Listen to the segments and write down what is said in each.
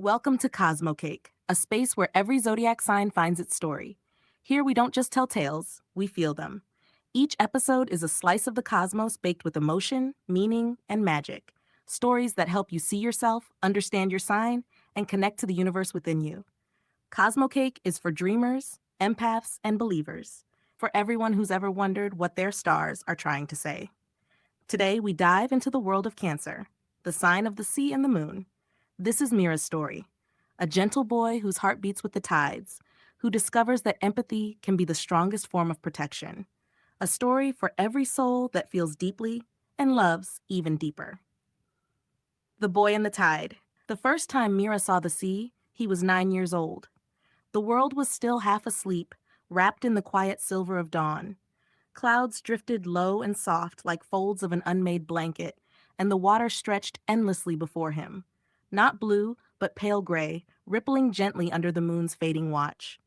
Welcome to CosmoCake, a space where every zodiac sign finds its story. Here we don't just tell tales, we feel them. Each episode is a slice of the cosmos baked with emotion, meaning, and magic. Stories that help you see yourself, understand your sign, and connect to the universe within you. CosmoCake is for dreamers, empaths, and believers. For everyone who's ever wondered what their stars are trying to say. Today we dive into the world of Cancer, the sign of the sea and the moon. This is Mira's story, a gentle boy whose heart beats with the tides, who discovers that empathy can be the strongest form of protection. A story for every soul that feels deeply and loves even deeper. The Boy and the Tide. The first time Mira saw the sea, he was 9 years old. The world was still half asleep, wrapped in the quiet silver of dawn. Clouds drifted low and soft like folds of an unmade blanket, and the water stretched endlessly before him. Not blue, but pale gray, rippling gently under the moon's fading watch.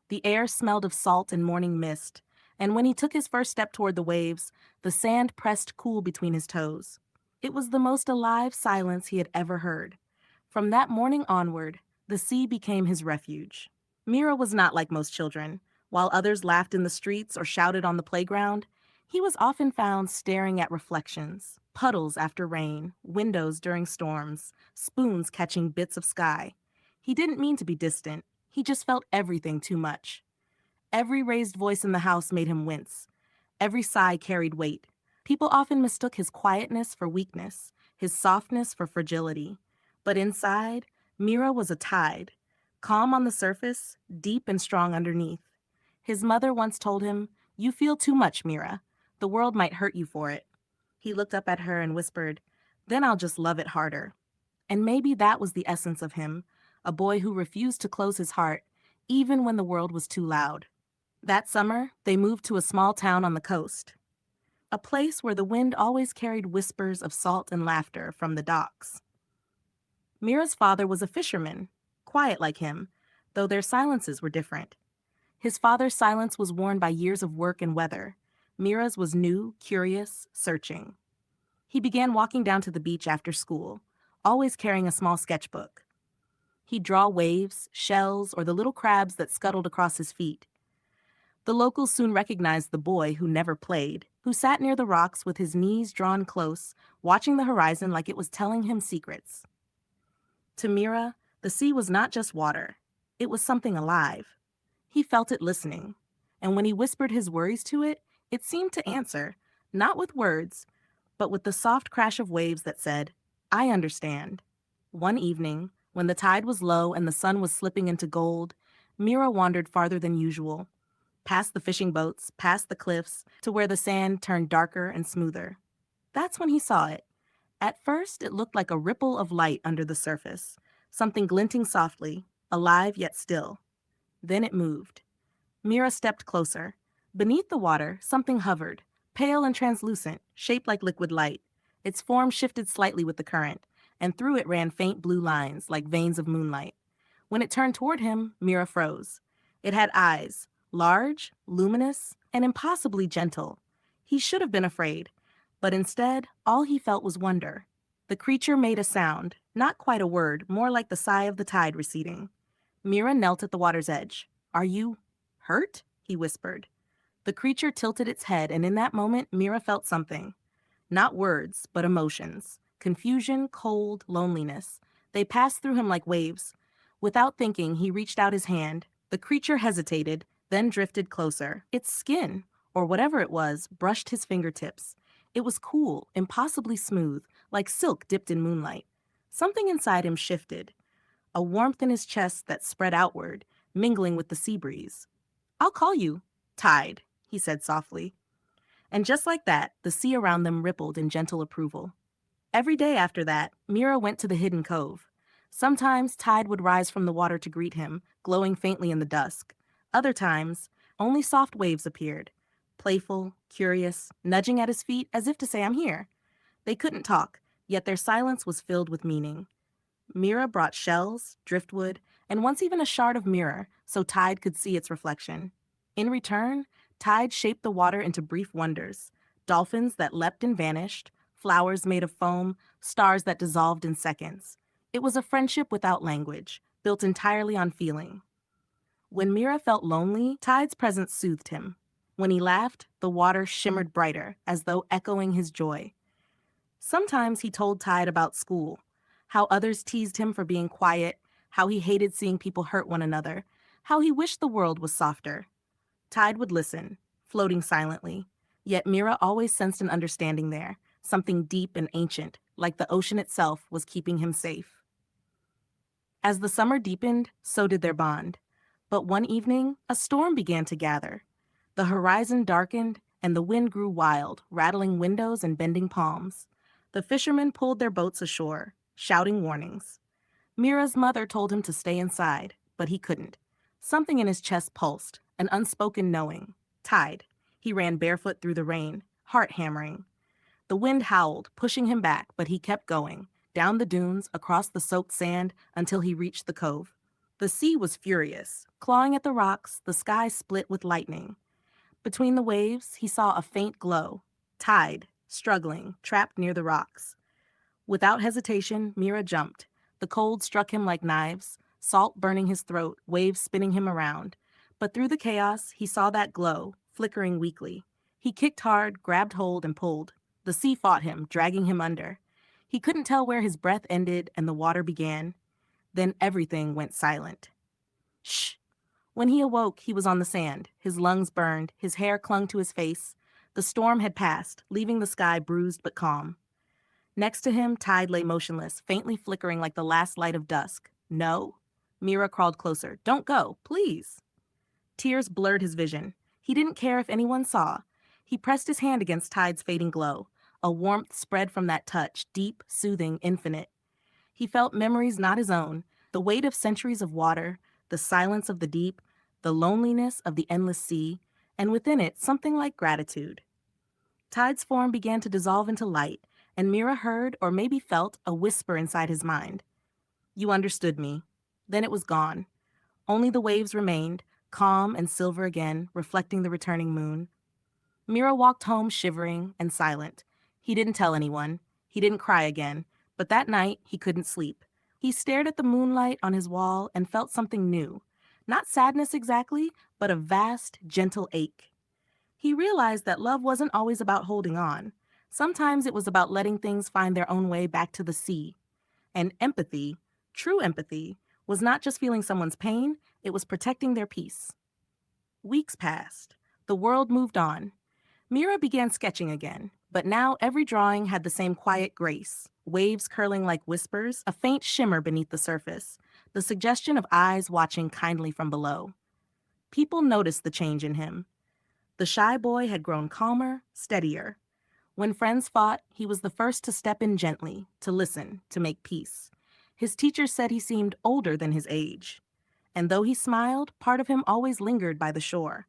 The air smelled of salt and morning mist, and when he took his first step toward the waves, the sand pressed cool between his toes. It was the most alive silence he had ever heard. From that morning onward, the sea became his refuge. Mira was not like most children. While others laughed in the streets or shouted on the playground, he was often found staring at reflections, puddles after rain, windows during storms, spoons catching bits of sky. He didn't mean to be distant. He just felt everything too much. Every raised voice in the house made him wince. Every sigh carried weight. People often mistook his quietness for weakness, his softness for fragility. But inside, Mira was a tide, calm on the surface, deep and strong underneath. His mother once told him, "You feel too much, Mira. The world might hurt you for it." He looked up at her and whispered, "Then I'll just love it harder." And maybe that was the essence of him, a boy who refused to close his heart, even when the world was too loud. That summer, they moved to a small town on the coast, a place where the wind always carried whispers of salt and laughter from the docks. Mira's father was a fisherman, quiet like him, though their silences were different. His father's silence was worn by years of work and weather. Mira's was new, curious, searching. He began walking down to the beach after school, always carrying a small sketchbook. He'd draw waves, shells, or the little crabs that scuttled across his feet. The locals soon recognized the boy who never played, who sat near the rocks with his knees drawn close, watching the horizon like it was telling him secrets. To Mira, the sea was not just water. It was something alive. He felt it listening, and when he whispered his worries to it, it seemed to answer, not with words, but with the soft crash of waves that said, "I understand." One evening, when the tide was low and the sun was slipping into gold, Mira wandered farther than usual, past the fishing boats, past the cliffs, to where the sand turned darker and smoother. That's when he saw it. At first, it looked like a ripple of light under the surface, something glinting softly, alive yet still. Then it moved. Mira stepped closer. Beneath the water, something hovered, pale and translucent, shaped like liquid light. Its form shifted slightly with the current, and through it ran faint blue lines, like veins of moonlight. When it turned toward him, Mira froze. It had eyes, large, luminous, and impossibly gentle. He should have been afraid, but instead, all he felt was wonder. The creature made a sound, not quite a word, more like the sigh of the tide receding. Mira knelt at the water's edge. "Are you hurt?" he whispered. The creature tilted its head, and in that moment, Mira felt something. Not words, but emotions. Confusion, cold, loneliness. They passed through him like waves. Without thinking, he reached out his hand. The creature hesitated, then drifted closer. Its skin, or whatever it was, brushed his fingertips. It was cool, impossibly smooth, like silk dipped in moonlight. Something inside him shifted, a warmth in his chest that spread outward, mingling with the sea breeze. "I'll call you Tide," he said softly. And just like that, the sea around them rippled in gentle approval. Every day after that, Mira went to the hidden cove. Sometimes Tide would rise from the water to greet him, glowing faintly in the dusk. Other times, only soft waves appeared, playful, curious, nudging at his feet as if to say, "I'm here." They couldn't talk, yet their silence was filled with meaning. Mira brought shells, driftwood, and once even a shard of mirror so Tide could see its reflection. In return, Tide shaped the water into brief wonders, dolphins that leapt and vanished, flowers made of foam, stars that dissolved in seconds. It was a friendship without language, built entirely on feeling. When Mira felt lonely, Tide's presence soothed him. When he laughed, the water shimmered brighter, as though echoing his joy. Sometimes he told Tide about school, how others teased him for being quiet, how he hated seeing people hurt one another, how he wished the world was softer. Tide would listen, floating silently. Yet Mira always sensed an understanding there, something deep and ancient, like the ocean itself was keeping him safe. As the summer deepened, so did their bond. But one evening, a storm began to gather. The horizon darkened, and the wind grew wild, rattling windows and bending palms. The fishermen pulled their boats ashore, shouting warnings. Mira's mother told him to stay inside, but he couldn't. Something in his chest pulsed, an unspoken knowing. Tide. He ran barefoot through the rain, heart hammering. The wind howled, pushing him back, but he kept going, down the dunes, across the soaked sand, until he reached the cove. The sea was furious. Clawing at the rocks, the sky split with lightning. Between the waves, he saw a faint glow. Tide, struggling, trapped near the rocks. Without hesitation, Mira jumped. The cold struck him like knives, salt burning his throat, waves spinning him around. But through the chaos, he saw that glow, flickering weakly. He kicked hard, grabbed hold, and pulled. The sea fought him, dragging him under. He couldn't tell where his breath ended and the water began. Then everything went silent. Shh! When he awoke, he was on the sand. His lungs burned, his hair clung to his face. The storm had passed, leaving the sky bruised but calm. Next to him, Tide lay motionless, faintly flickering like the last light of dusk. No? Mira crawled closer. Don't go, please. Tears blurred his vision. He didn't care if anyone saw. He pressed his hand against Tide's fading glow. A warmth spread from that touch, deep, soothing, infinite. He felt memories not his own, the weight of centuries of water, the silence of the deep, the loneliness of the endless sea, and within it something like gratitude. Tide's form began to dissolve into light, and Mira heard, or maybe felt, a whisper inside his mind. You understood me. Then it was gone. Only the waves remained, calm and silver again, reflecting the returning moon. Mira walked home shivering and silent. He didn't tell anyone. He didn't cry again, but that night he couldn't sleep. He stared at the moonlight on his wall and felt something new. Not sadness exactly, but a vast, gentle ache. He realized that love wasn't always about holding on. Sometimes it was about letting things find their own way back to the sea. And empathy, true empathy, was not just feeling someone's pain, it was protecting their peace. Weeks passed. The world moved on. Mira began sketching again, but now every drawing had the same quiet grace, waves curling like whispers, a faint shimmer beneath the surface, the suggestion of eyes watching kindly from below. People noticed the change in him. The shy boy had grown calmer, steadier. When friends fought, he was the first to step in gently, to listen, to make peace. His teachers said he seemed older than his age. And though he smiled, part of him always lingered by the shore.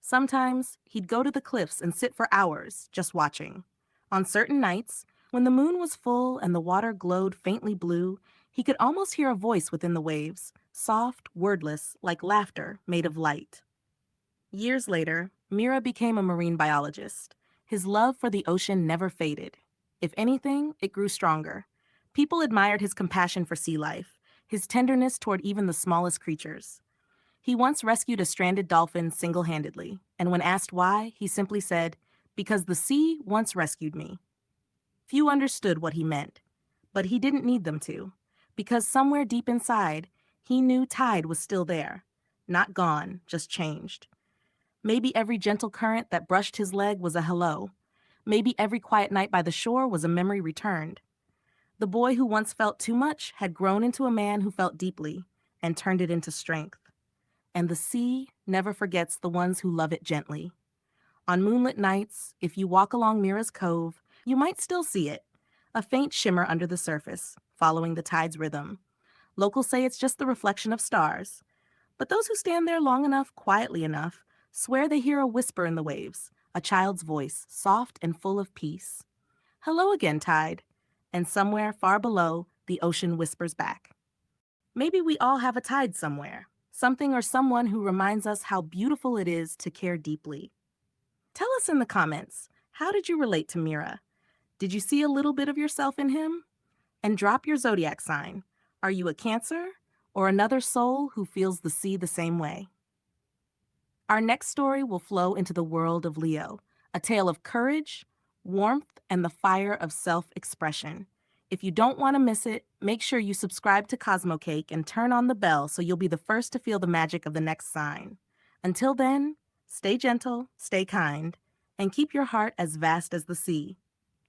Sometimes he'd go to the cliffs and sit for hours, just watching. On certain nights, when the moon was full and the water glowed faintly blue, he could almost hear a voice within the waves, soft, wordless, like laughter made of light. Years later, Mira became a marine biologist. His love for the ocean never faded. If anything, it grew stronger. People admired his compassion for sea life, his tenderness toward even the smallest creatures. He once rescued a stranded dolphin single-handedly, and when asked why, he simply said, "Because the sea once rescued me." Few understood what he meant, but he didn't need them to, because somewhere deep inside, he knew Tide was still there. Not gone, just changed. Maybe every gentle current that brushed his leg was a hello. Maybe every quiet night by the shore was a memory returned. The boy who once felt too much had grown into a man who felt deeply, and turned it into strength. And the sea never forgets the ones who love it gently. On moonlit nights, if you walk along Mira's Cove, you might still see it, a faint shimmer under the surface, following the tide's rhythm. Locals say it's just the reflection of stars. But those who stand there long enough, quietly enough, swear they hear a whisper in the waves, a child's voice, soft and full of peace. Hello again, tide. And somewhere far below, the ocean whispers back. Maybe we all have a tide somewhere, something or someone who reminds us how beautiful it is to care deeply. Tell us in the comments, how did you relate to Mira? Did you see a little bit of yourself in him? And drop your zodiac sign. Are you a Cancer or another soul who feels the sea the same way? Our next story will flow into the world of Leo, a tale of courage, warmth, and the fire of self-expression. If you don't want to miss it, make sure you subscribe to CosmoCake and turn on the bell so you'll be the first to feel the magic of the next sign. Until then, stay gentle, stay kind, and keep your heart as vast as the sea.